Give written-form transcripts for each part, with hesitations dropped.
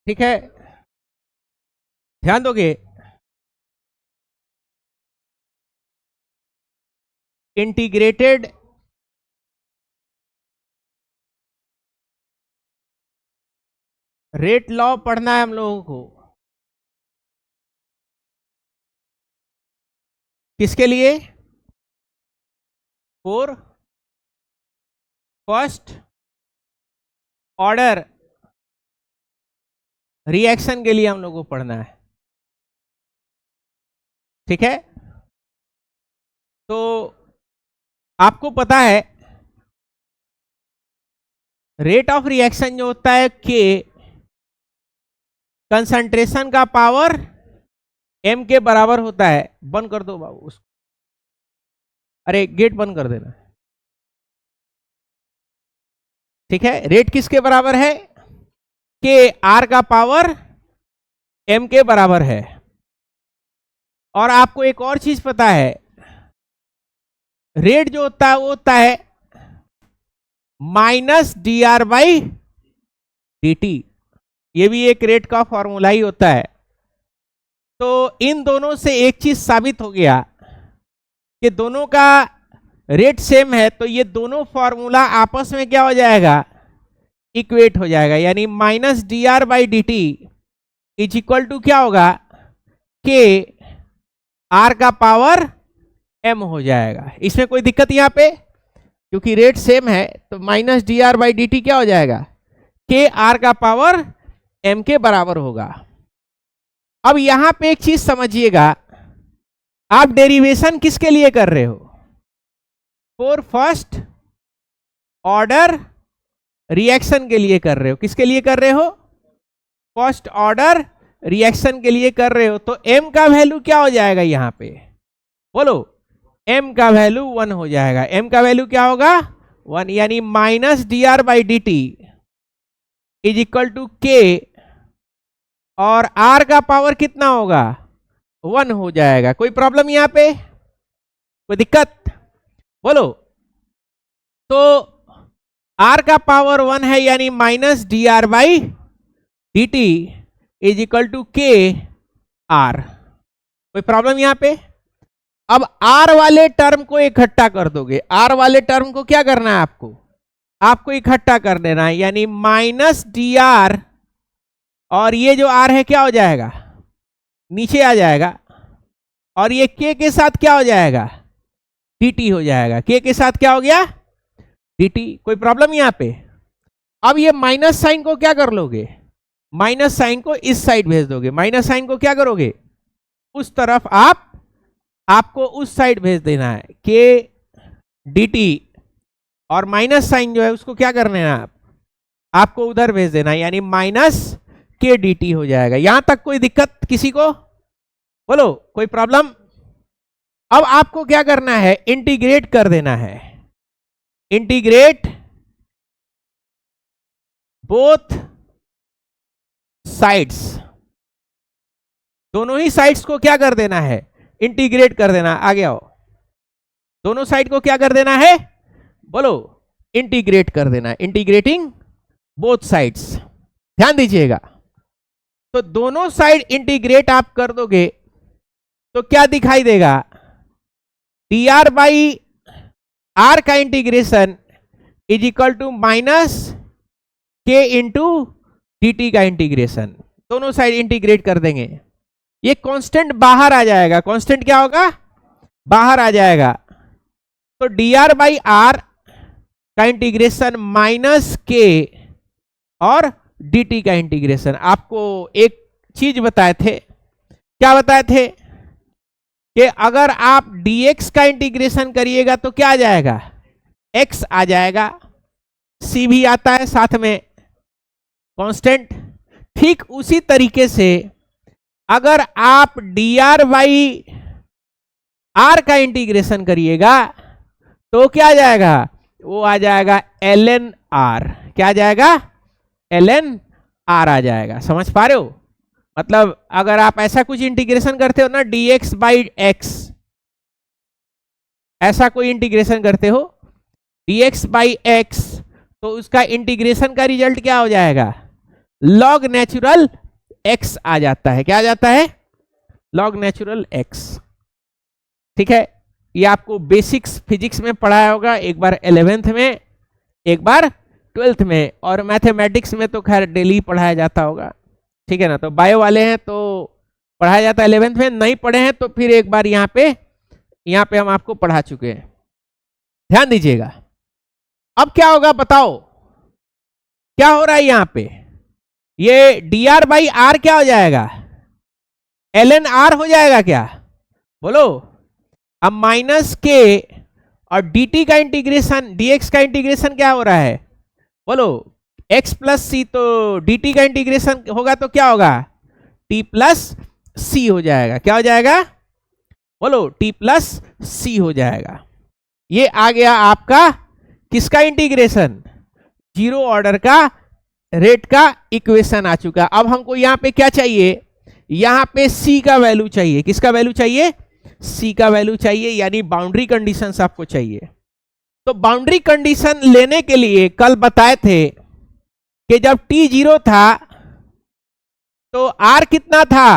ठीक है, ध्यान दोगे। इंटीग्रेटेड रेट लॉ पढ़ना है हम लोगों को। किसके लिए? फॉर फर्स्ट ऑर्डर रिएक्शन के लिए हम लोगों को पढ़ना है। ठीक है, तो आपको पता है रेट ऑफ रिएक्शन जो होता है के कंसंट्रेशन का पावर एम के बराबर होता है। बंद कर दो बाबू उसको, अरे गेट बंद कर देना। ठीक है, रेट किसके बराबर है? के आर का पावर एम के बराबर है। और आपको एक और चीज पता है, रेट जो होता है वो होता है minus D R by D T. ये भी एक रेट का फॉर्मूला ही होता है। तो इन दोनों से एक चीज साबित हो गया कि दोनों का रेट सेम है, तो ये दोनों फॉर्मूला आपस में क्या हो जाएगा? इक्वेट हो जाएगा। यानी minus D R by D T is equal to क्या होगा? के आर का पावर एम हो जाएगा। इसमें कोई दिक्कत यहां पे, क्योंकि रेट सेम है, तो minus D R by D T क्या हो जाएगा? के आर का पावर एम के बराबर होगा। अब यहां पे एक चीज समझिएगा, आप डेरिवेशन किसके लिए कर रहे हो? फॉर फर्स्ट ऑर्डर रिएक्शन के लिए कर रहे हो। किसके लिए कर रहे हो? फर्स्ट ऑर्डर रिएक्शन के लिए कर रहे हो। तो m का वैल्यू क्या हो जाएगा यहां पे? बोलो, m का वैल्यू 1 हो जाएगा। m का वैल्यू क्या होगा? 1, यानी minus D R by D T is equal to K, और r का पावर कितना होगा? 1 हो जाएगा। कोई प्रॉब्लम यहां पे? कोई दिक्कत? बोलो। तो r का पावर 1 है, यानी minus D R by D T is equal to K R. कोई प्रॉब्लम यहां पे? अब r वाले टर्म को इकट्ठा कर दोगे। r वाले टर्म को क्या करना है आपको? आपको इकट्ठा कर देना है, यानी माइनस डी आर, और ये जो r है क्या हो जाएगा? नीचे आ जाएगा। और ये k के साथ क्या हो जाएगा? dt हो जाएगा। k के साथ क्या हो गया? dt। कोई प्रॉब्लम यहां पे? अब ये माइनस साइन को क्या कर लोगे? माइनस साइन को इस साइड भेज दोगे। माइनस साइन को क्या करोगे? उस तरफ आपको उस साइड भेज देना है, के dt, और माइनस साइन जो है उसको क्या करना है? आपको उधर भेज देना है, यानी माइनस के dt हो जाएगा। यहां तक कोई दिक्कत किसी को? बोलो, कोई प्रॉब्लम? अब आपको क्या करना है? इंटीग्रेट कर देना है। इंटीग्रेट बोथ साइड्स, दोनों ही साइड्स को क्या कर देना है? इंटीग्रेट कर देना। आगे आओ। दोनों साइड को क्या कर देना है? बोलो, इंटीग्रेट कर देना है। Integrating both sides. ध्यान दीजिएगा, तो दोनों साइड इंटीग्रेट आप कर दोगे तो क्या दिखाई देगा? डी आर बाई आर का integration is equal to minus K into D T का इंटीग्रेशन। दोनों साइड इंटीग्रेट कर देंगे, ये कांस्टेंट बाहर आ जाएगा। कांस्टेंट क्या होगा? बाहर आ जाएगा। तो डी आर बाई आर का इंटीग्रेशन माइनस के और डी टी का इंटीग्रेशन। आपको एक चीज बताए थे, क्या बताए थे? कि अगर आप dx का इंटीग्रेशन करिएगा तो क्या आ जाएगा? x आ जाएगा। c भी आता है साथ में कांस्टेंट। ठीक उसी तरीके से अगर आप dr बाई r का इंटीग्रेशन करिएगा तो क्या आ जाएगा? वो आ जाएगा ln r। क्या आ जाएगा? ln r आ जाएगा। समझ पा रहे हो? मतलब अगर आप ऐसा कुछ इंटीग्रेशन करते हो ना, dx बाई x, ऐसा कोई इंटीग्रेशन करते हो dx बाई x, तो उसका इंटीग्रेशन का रिजल्ट क्या हो जाएगा? लॉग नेचुरल एक्स आ जाता है। क्या आ जाता है? Log natural x. ठीक है, ये आपको बेसिक्स फिजिक्स में पढ़ाया होगा, एक बार 11th में, एक बार 12th में, और मैथमेटिक्स में तो खैर डेली पढ़ाया जाता होगा। ठीक है ना, तो बायो वाले हैं तो पढ़ाया जाता है 11th में, नहीं पढ़े हैं तो फिर एक बार यहाँ पे हम आपको पढ़ा चुके हैं, ध्यान दीजिएगा। अब क्या होगा बताओ, क्या हो रहा है यहाँ पे? ये dr बाई आर क्या हो जाएगा? ln r हो जाएगा क्या? बोलो। अब माइनस के और dt का इंटीग्रेशन, dx का इंटीग्रेशन क्या हो रहा है? बोलो। x प्लस सी, तो dt का इंटीग्रेशन होगा तो क्या होगा? t प्लस सी हो जाएगा। क्या हो जाएगा? बोलो, t प्लस सी हो जाएगा। ये आ गया आपका किसका इंटीग्रेशन? जीरो ऑर्डर का रेट का इक्वेशन आ चुका। अब हमको यहाँ पे क्या चाहिए? यहाँ पे c का वैल्यू चाहिए। किसका वैल्यू चाहिए? c का वैल्यू चाहिए, यानी बाउंड्री कंडीशंस आपको चाहिए। तो बाउंड्री कंडीशन लेने के लिए कल बताए थे कि जब t 0 था तो r कितना था?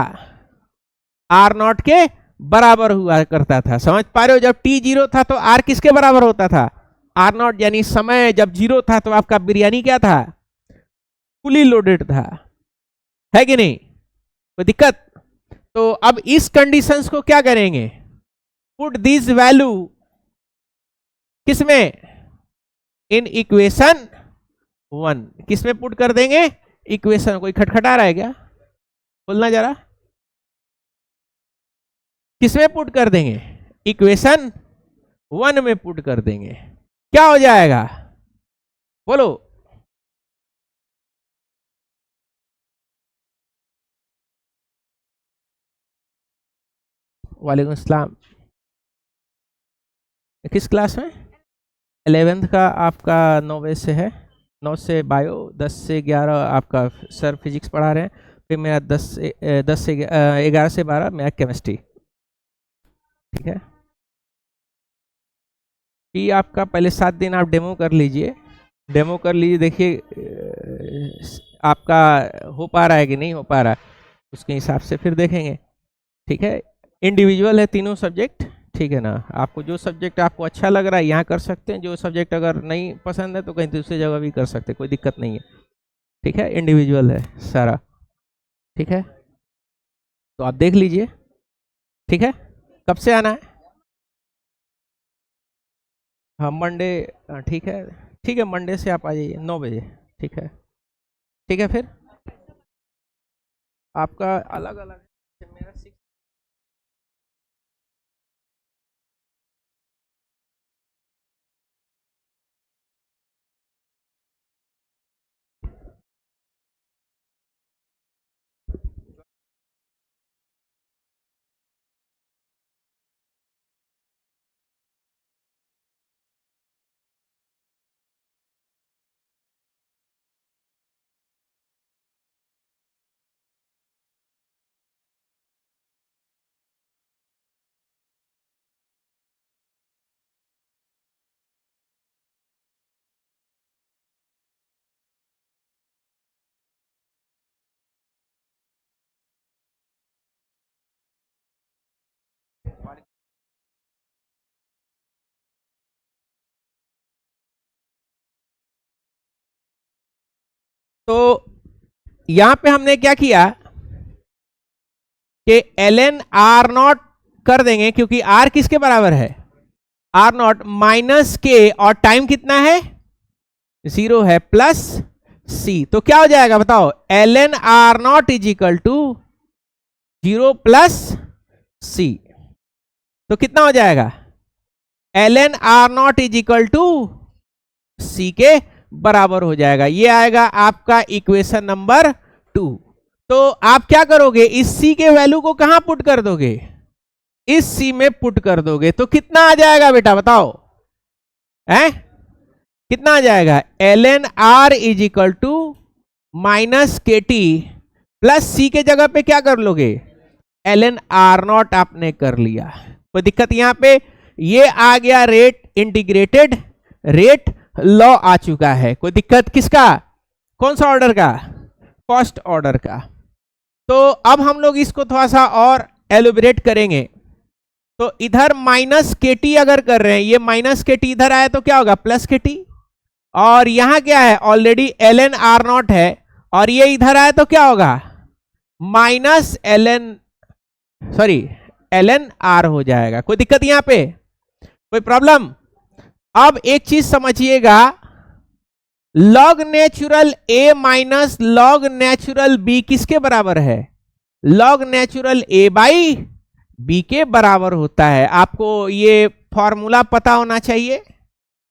r नॉट के बराबर हुआ करता था। समझ पा रहे हो? जब t 0 था तो r किसके बराबर होता था? r नॉट, यानी समय जब 0 था तो आपका बिरयानी क्या था? फुली लोडेड था, है कि नहीं? कोई दिक्कत? तो अब इस कंडीशंस को क्या करेंगे? पुट दिस वैल्यू किसमें? In equation 1। किसमें पुट कर देंगे? इक्वेशन। कोई खटखटा रहा है क्या? बोलना जरा। किसमें पुट कर देंगे? इक्वेशन 1 में पुट कर देंगे। क्या हो जाएगा? बोलो। वालेकुम अस्सलाम। किस क्लास में? 11th का आपका 9 बजे से है, 9 से बायो, 10 से 11 आपका सर फिजिक्स पढ़ा रहे हैं, फिर मेरा 10 से 11 से 12 मेरा केमिस्ट्री। ठीक है, ये आपका पहले 7 दिन आप डेमो कर लीजिए, देखिए आपका हो पा रहा है कि नहीं हो पा रहा है, उसके हिसाब से फिर देखेंगे। ठीक है, इंडिविजुअल है तीनों सब्जेक्ट। ठीक है ना, आपको जो सब्जेक्ट आपको अच्छा लग रहा है यहाँ कर सकते हैं, जो सब्जेक्ट अगर नहीं पसंद है तो कहीं दूसरी जगह भी कर सकते हैं, कोई दिक्कत नहीं है। ठीक है, इंडिविजुअल है सारा। ठीक है, तो आप देख लीजिए। ठीक है, कब से आना है? हाँ, मंडे। ठीक है, मंडे से आप आ जाइए 9 बजे। ठीक है, फिर आपका अलग अलग है, मेरा 6। तो यहां पे हमने क्या किया कि ln r नॉट कर देंगे, क्योंकि r किसके बराबर है? r नॉट माइनस के, और टाइम कितना है? 0 है, प्लस c। तो क्या हो जाएगा बताओ? ln r naught is equal to 0 plus c। तो कितना हो जाएगा? ln r naught is equal to c के बराबर हो जाएगा। ये आएगा आपका इक्वेशन नंबर 2। तो आप क्या करोगे? इस c के वैल्यू को कहां पुट कर दोगे? इस c में पुट कर दोगे तो कितना आ जाएगा बेटा बताओ? हैं? कितना आ जाएगा? ln r is equal to minus के टी प्लस c के जगह पे क्या कर लोगे? ln r नॉट आपने कर लिया। कोई दिक्कत यहां पे? ये आ गया रेट, इंटीग्रेटेड रेट लॉ आ चुका है। कोई दिक्कत? किसका? कौन सा ऑर्डर का? फर्स्ट ऑर्डर का। तो अब हम लोग इसको थोड़ा सा और एलिब्रेट करेंगे। तो इधर माइनस के टी अगर कर रहे हैं, ये माइनस के टी इधर आया तो क्या होगा, प्लस के टी। और यहां क्या है, already L N R naught है, और ये इधर आया तो क्या होगा, minus L N, sorry L N R हो जाएगा। कोई दिक्कत यहां पे, कोई प्रॉब्लम? अब एक चीज समझिएगा, log natural A minus log natural B किसके बराबर है, log natural A by B के बराबर होता है। आपको ये फॉर्मूला पता होना चाहिए,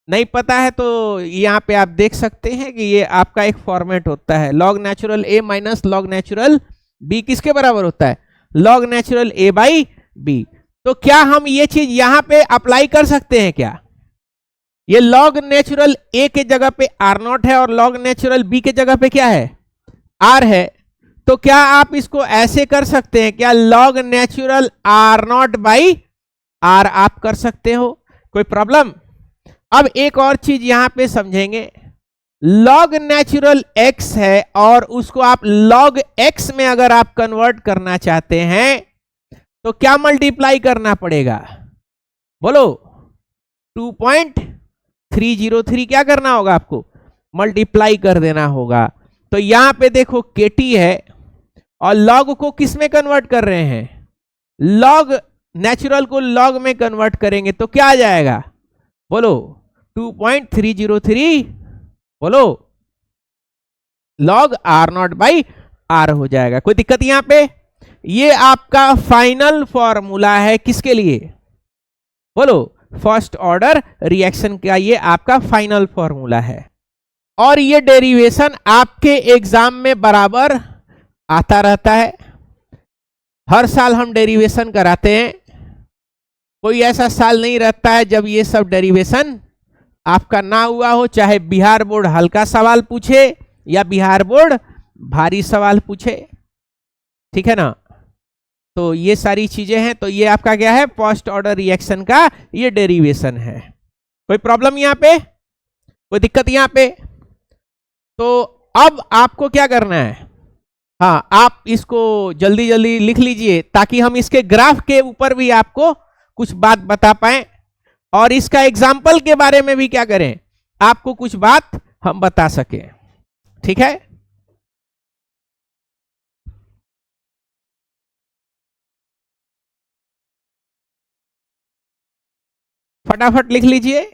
नहीं पता है तो यहां पे आप देख सकते हैं कि ये आपका एक फॉर्मेट होता है, log natural A minus log natural B किसके बराबर होता है, log natural A by B. तो क्या हम ये चीज यहां पे अप्लाई कर सकते हैं क्या, ये लॉग नेचुरल ए के जगह पे आर नॉट है और लॉग नेचुरल बी के जगह पे क्या है, आर है। तो क्या आप इसको ऐसे कर सकते हैं क्या, log natural R naught by R आप कर सकते हो, कोई प्रॉब्लम? अब एक और चीज यहां पे समझेंगे, लॉग नेचुरल एक्स है और उसको आप लॉग एक्स में अगर आप कन्वर्ट करना चाहते हैं तो क्या मल्टीप्लाई करना पड़ेगा, बोलो, 2.303 क्या करना होगा आपको, मल्टीप्लाई कर देना होगा। तो यहां पे देखो केटी है और लॉग को किस में कन्वर्ट कर रहे हैं, लॉग नेचुरल को लॉग में कन्वर्ट करेंगे तो क्या आ जाएगा, बोलो 2.303, बोलो log R naught by R हो जाएगा। कोई दिक्कत यहां पे? ये आपका फाइनल फॉर्मूला है किसके लिए, बोलो फर्स्ट ऑर्डर रिएक्शन का, ये आपका फाइनल फॉर्मूला है। और ये डेरिवेशन आपके एग्जाम में बराबर आता रहता है, हर साल हम डेरिवेशन कराते हैं, कोई ऐसा साल नहीं रहता है जब ये सब डेरिवेशन आपका ना हुआ हो, चाहे बिहार बोर्ड हल्का सवाल पूछे या बिहार बोर्ड भारी सवाल पूछे, ठीक है ना। तो ये सारी चीजें हैं, तो ये आपका क्या है, फर्स्ट ऑर्डर रिएक्शन का ये डेरिवेशन है। कोई प्रॉब्लम यहां पे, कोई दिक्कत यहां पे? तो अब आपको क्या करना है, हाँ आप इसको जल्दी जल्दी लिख लीजिए ताकि हम इसके ग्राफ के ऊपर भी आपको कुछ बात बता पाए और इसका एग्जाम्पल के बारे में भी क्या करें, आपको कुछ बात हम बता सकें, ठीक है। फटाफट लिख लीजिए।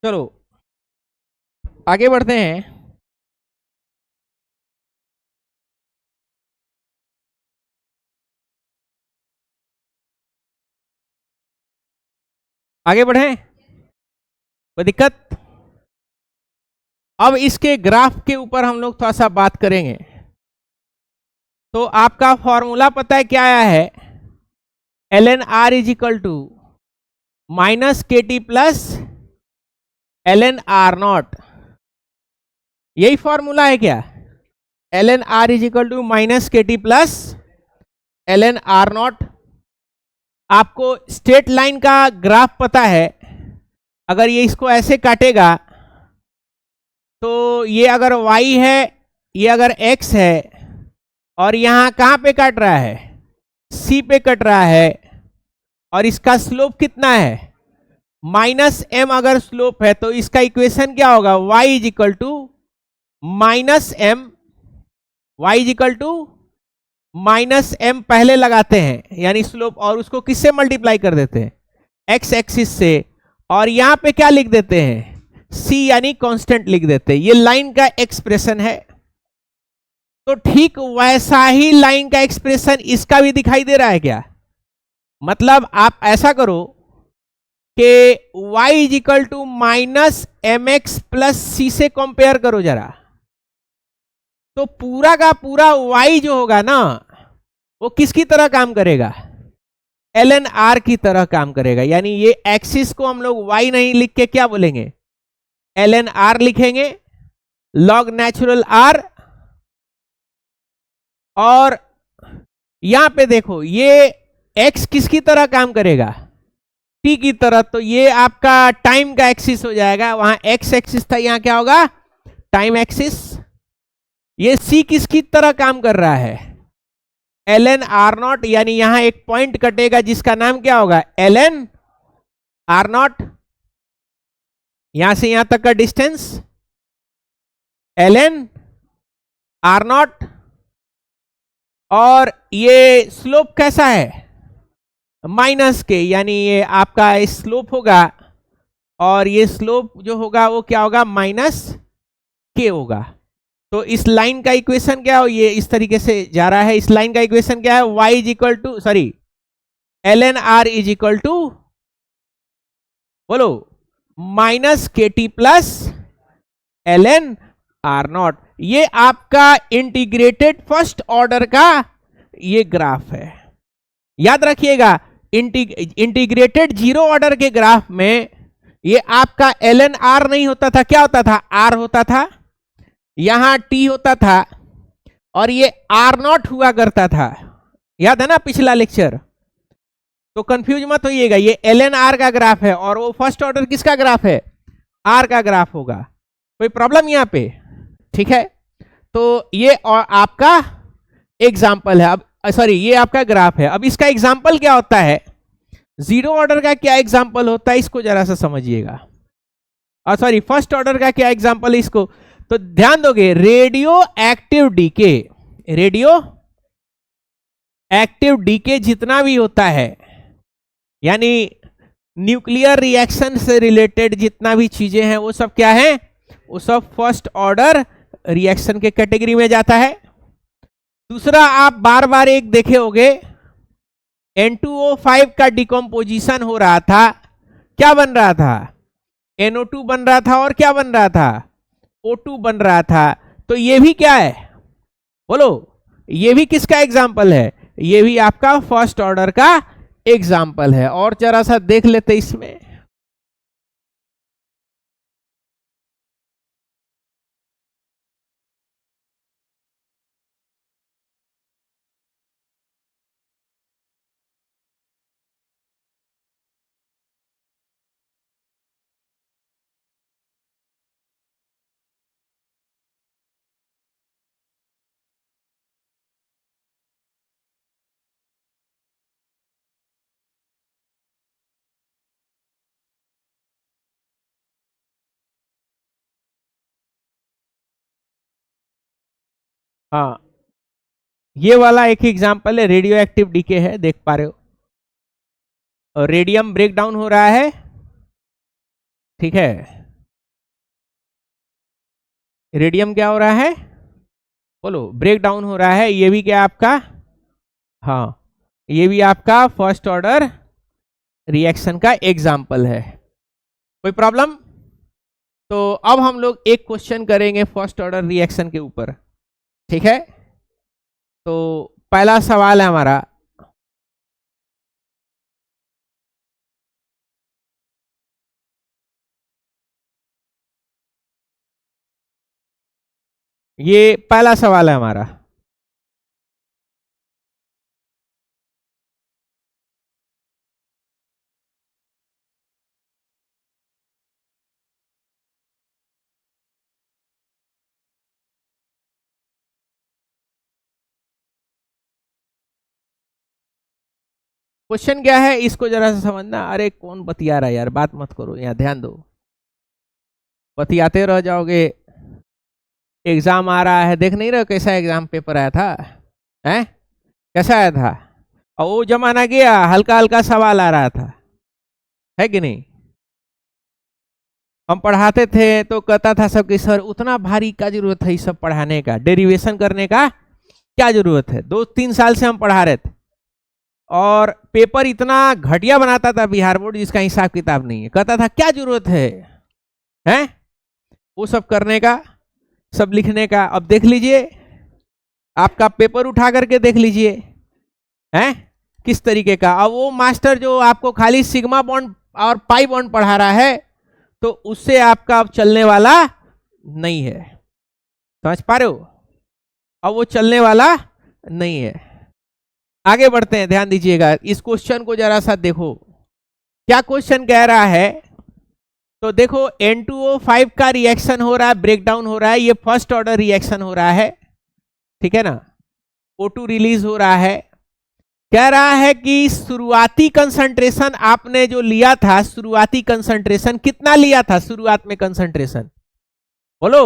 चलो आगे बढ़ते हैं। आगे बढ़े, कोई दिक्कत? अब इसके ग्राफ के ऊपर हम लोग थोड़ा सा बात करेंगे। तो आपका फॉर्मूला पता है क्या आया है? ln r is equal to minus के T plus ln r naught, यही फॉर्मूला है क्या? ln r is equal to minus के T plus ln r naught. आपको स्ट्रेट लाइन का ग्राफ पता है, अगर ये इसको ऐसे काटेगा तो ये अगर y है, ये अगर x है, और यहां कहां पे काट रहा है? c पे कट रहा है, और इसका स्लोप कितना है? माइनस m अगर स्लोप है तो इसका इक्वेशन क्या होगा? y is equal to minus m, y is equal to minus m पहले लगाते हैं यानी स्लोप, और उसको किससे मल्टीप्लाई कर देते हैं? x एक्सिस से, और यहां पे क्या लिख देते हैं? c यानी कांस्टेंट लिख देते हैं। ये लाइन का एक्सप्रेशन है। तो ठीक वैसा ही लाइन का एक्सप्रेशन इसका भी दिखाई दे रहा है क्या? मतलब आप ऐसा करो कि y is equal to minus m x plus c से कंपेयर करो जरा, तो पूरा का पूरा y जो होगा ना वो किसकी तरह काम करेगा? ln r की तरह काम करेगा। यानी ये एक्सिस को हम लोग y नहीं लिख के क्या बोलेंगे? ln r लिखेंगे, log नेचुरल r। और यहां पे देखो ये x किसकी तरह काम करेगा? t की तरह। तो ये आपका टाइम का एक्सिस हो जाएगा, वहां x एक्सिस था, यहां क्या होगा? Time axis. ये c किसकी तरह काम कर रहा है? ln r नॉट, यानी यहां एक पॉइंट कटेगा जिसका नाम क्या होगा? ln r not. यहां से यहां तक का डिस्टेंस ln r नॉट। और ये स्लोप कैसा है? माइनस के, यानी ये आपका स्लोप होगा, और ये स्लोप जो होगा वो क्या होगा? माइनस के होगा। तो इस लाइन का इक्वेशन क्या हो? ये इस तरीके से जा रहा है। इस लाइन का इक्वेशन क्या है? y is equal to ln r is equal to, बोलो, माइनस के T plus ln r naught. ये आपका इंटीग्रेटेड फर्स्ट ऑर्डर का ये ग्राफ है। याद रखिएगा, इंटीग्रेटेड जीरो ऑर्डर के ग्राफ में ये आपका ln r नहीं होता था, क्या होता था? r होता था, यहां t होता था, और ये r नॉट हुआ करता था। याद है ना पिछला लेक्चर? तो कंफ्यूज मत होइएगा, ये ln r का ग्राफ है और वो फर्स्ट ऑर्डर किसका ग्राफ है? r का ग्राफ होगा। कोई प्रॉब्लम यहां पे? ठीक है, तो ये और आपका एग्जाम्पल है। अब सॉरी, ये आपका ग्राफ है। अब इसका एग्जाम्पल क्या होता है? जीरो ऑर्डर का क्या एग्जाम्पल होता है, इसको जरा सा समझिएगा। और सॉरी, फर्स्ट ऑर्डर का क्या एग्जाम्पल है इसको, तो ध्यान दोगे, radioactive decay, radioactive decay जितना भी होता है, यानी न्यूक्लियर रिएक्शन से रिलेटेड जितना भी चीजें हैं वो सब क्या है? वो सब फर्स्ट ऑर्डर रिएक्शन के कैटेगरी में जाता है। दूसरा, आप बार बार एक देखे होंगे, N2O5 का डिकम्पोजिशन हो रहा था, क्या बन रहा था? NO2 बन रहा था, और क्या बन रहा था? O2 बन रहा था। तो ये भी क्या है? बोलो, ये भी किसका एग्जाम्पल है? ये भी आपका फर्स्ट ऑर्डर का एग्जाम्पल है। और जरा सा देख लेते इसमें। हाँ, ये वाला एक एग्जाम्पल है, रेडियो एक्टिव डीके है, देख पा रहे हो। और रेडियम ब्रेक डाउन हो रहा है, ठीक है। रेडियम क्या हो रहा है, बोलो, ब्रेक डाउन हो रहा है। ये भी क्या आपका, हाँ, ये भी आपका फर्स्ट ऑर्डर रिएक्शन का एग्जाम्पल है। कोई प्रॉब्लम? तो अब हम लोग एक क्वेश्चन करेंगे फर्स्ट ऑर्डर रिएक्शन के ऊपर, ठीक है। तो पहला सवाल है हमारा, ये पहला सवाल है हमारा। क्वेश्चन क्या है इसको जरा सा समझना। अरे कौन बतिया रहा है यार, बात मत करो, यहाँ ध्यान दो, बतियाते रह जाओगे। एग्जाम आ रहा है, देख नहीं रहे कैसा एग्जाम पेपर आया था, हैं? कैसा आया था? और वो जमाना गया, हल्का हल्का सवाल आ रहा था, है कि नहीं? हम पढ़ाते थे तो कहता था सबके सर उतना भारी क्या जरूरत है ये सब पढ़ाने का, डेरिवेशन करने का क्या जरूरत है। 2-3 साल से हम पढ़ा रहे थे और पेपर इतना घटिया बनाता था बिहार बोर्ड, जिसका हिसाब किताब नहीं है। कहता था क्या जरूरत है, हैं? वो सब करने का, सब लिखने का। अब देख लीजिए, आपका पेपर उठा करके देख लीजिए, हैं, किस तरीके का। अब वो मास्टर जो आपको खाली सिग्मा बॉन्ड और पाई बॉन्ड पढ़ा रहा है, तो उससे आपका अब चलने वाला नहीं है। समझ पा रहे हो? अब वो चलने वाला नहीं है। आगे बढ़ते हैं, ध्यान दीजिएगा, इस क्वेश्चन को जरा सा देखो। क्या क्वेश्चन कह रहा है, तो देखो N2O5 का रिएक्शन हो रहा है, ब्रेकडाउन हो रहा है, ये फर्स्ट ऑर्डर रिएक्शन हो रहा है, ठीक है ना। O2 रिलीज हो रहा है। कह रहा है कि शुरुआती कंसंट्रेशन आपने जो लिया था, शुरुआती कंसंट्रेशन कितना लिया था शुरुआत में कंसंट्रेशन, बोलो।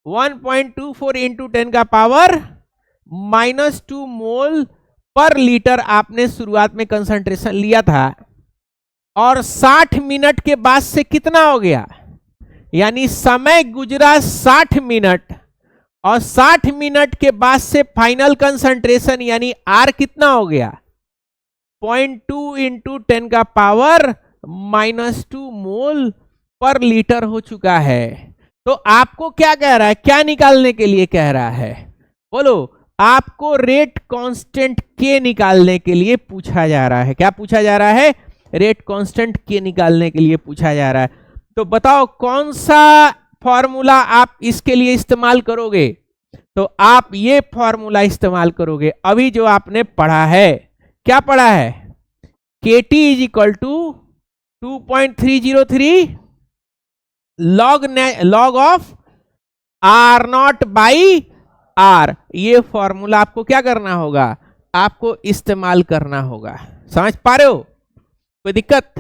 1.24 इंटू 10 का पावर -2 मोल पर लीटर आपने शुरुआत में कंसंट्रेशन लिया था। और 60 मिनट के बाद से कितना हो गया, यानी समय गुजरा 60 मिनट, और 60 मिनट के बाद से फाइनल कंसंट्रेशन यानी आर कितना हो गया, 0.2 इंटू 10 का पावर -2 मोल पर लीटर हो चुका है। तो आपको क्या कह रहा है, क्या निकालने के लिए कह रहा है, बोलो। आपको रेट कांस्टेंट के निकालने के लिए पूछा जा रहा है। क्या पूछा जा रहा है? रेट कांस्टेंट के निकालने के लिए पूछा जा रहा है। तो बताओ कौन सा फॉर्मूला आप इसके लिए इस्तेमाल करोगे? तो आप ये फॉर्मूला इस्तेमाल करोगे अभी जो आपने पढ़ा है। क्या पढ़ा है? KT is equal to 2.303 log of R0 by R। ये फॉर्मूला आपको क्या करना होगा, आपको इस्तेमाल करना होगा। समझ पा रहे हो? कोई दिक्कत?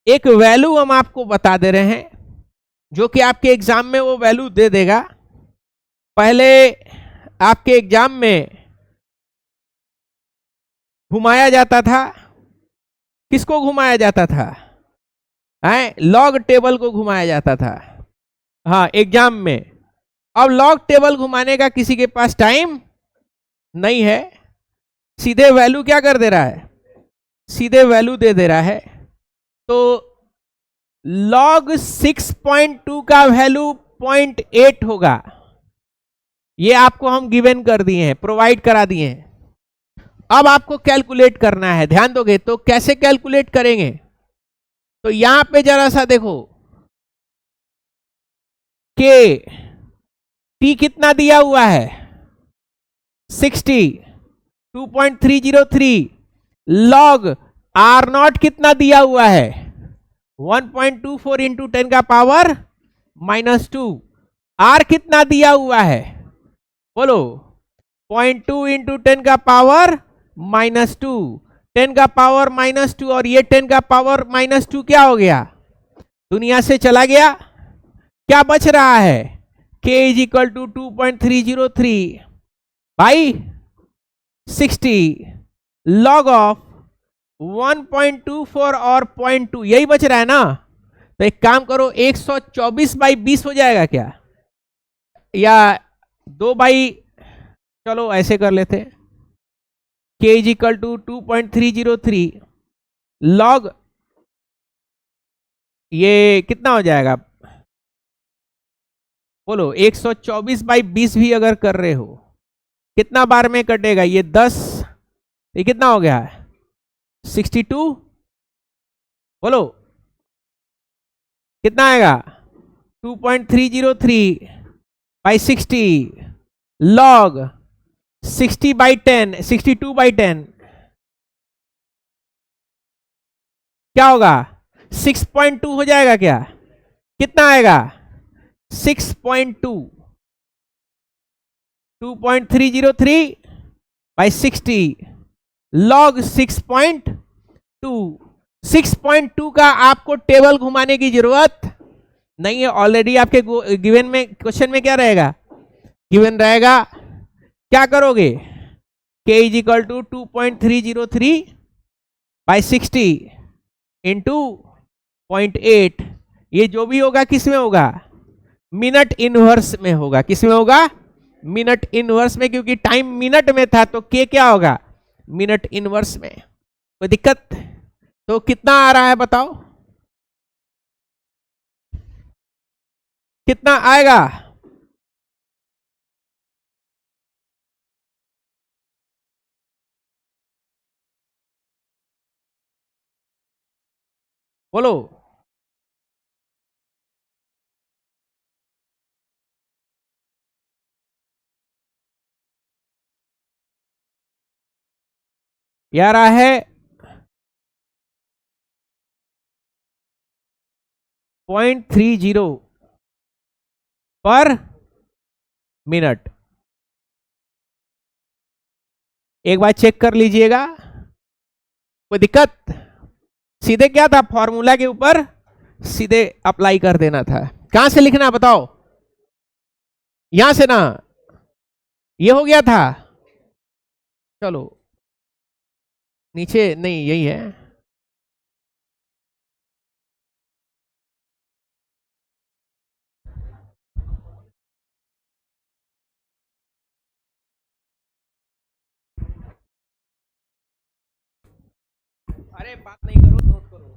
एक वैल्यू हम आपको बता दे रहे हैं, जो कि आपके एग्जाम में वो वैल्यू दे देगा। पहले आपके एग्जाम में घुमाया जाता था, किसको घुमाया जाता था? लॉग टेबल को घुमाया जाता था, हाँ, एग्जाम में। अब लॉग टेबल घुमाने का किसी के पास टाइम नहीं है, सीधे वैल्यू क्या कर दे रहा है, सीधे वैल्यू दे दे रहा है। तो log 6.2 का वैल्यू 0.8 होगा। ये आपको हम गिवन कर दिए हैं, प्रोवाइड करा दिए हैं। अब आपको कैलकुलेट करना है, ध्यान दोगे तो कैसे कैलकुलेट करेंगे? तो यहां पे जरा सा देखो, के टी कितना दिया हुआ है, 60, 2.303 लॉग R0 कितना दिया हुआ है, 1.24 इंटू 10 का पावर -2। R कितना दिया हुआ है, बोलो, 0.2 इंटू 10 का पावर -2, 10 का पावर -2, और ये 10 का पावर -2 क्या हो गया, दुनिया से चला गया। क्या बच रहा है, K is equal to 2.303 by 60 log of 1.24 और 0.2, यही बच रहा है ना। तो एक काम करो, 124/20 हो जाएगा क्या? या 2/, चलो ऐसे कर लेते हैं, k is equal to 2.303 log, ये कितना हो जाएगा बोलो, 124/20 भी अगर कर रहे हो कितना बार में कटेगा, ये 10, ये कितना हो गया 62, बोलो कितना आएगा 2.303/60 लॉग 60/10, 62/10 क्या होगा 6.2 हो जाएगा क्या, कितना आएगा 6.2, 2.303/60 लॉग 6.2, 6.2 का आपको टेबल घुमाने की जरूरत नहीं है, ऑलरेडी आपके गिवन में क्वेश्चन में क्या रहेगा, गिवन रहेगा, क्या करोगे k is equal to 2.303/60 into 0.8, ये जो भी होगा किस में होगा, मिनट इनवर्स में होगा, किस में होगा, मिनट इनवर्स में, क्योंकि टाइम मिनट में था तो k क्या होगा, मिनट इनवर्स में। कोई दिक्कत, तो कितना आ रहा है बताओ, कितना आएगा, बोलो, ये आ रहा है 0.30 पर मिनट। एक बार चेक कर लीजिएगा, कोई दिक्कत, सीधे क्या था फॉर्मूला के ऊपर सीधे अप्लाई कर देना था, कहां से लिखना बताओ, यहां से ना, ये हो गया था, चलो नीचे नहीं, यही है, अरे बात नहीं करो, नोट करो।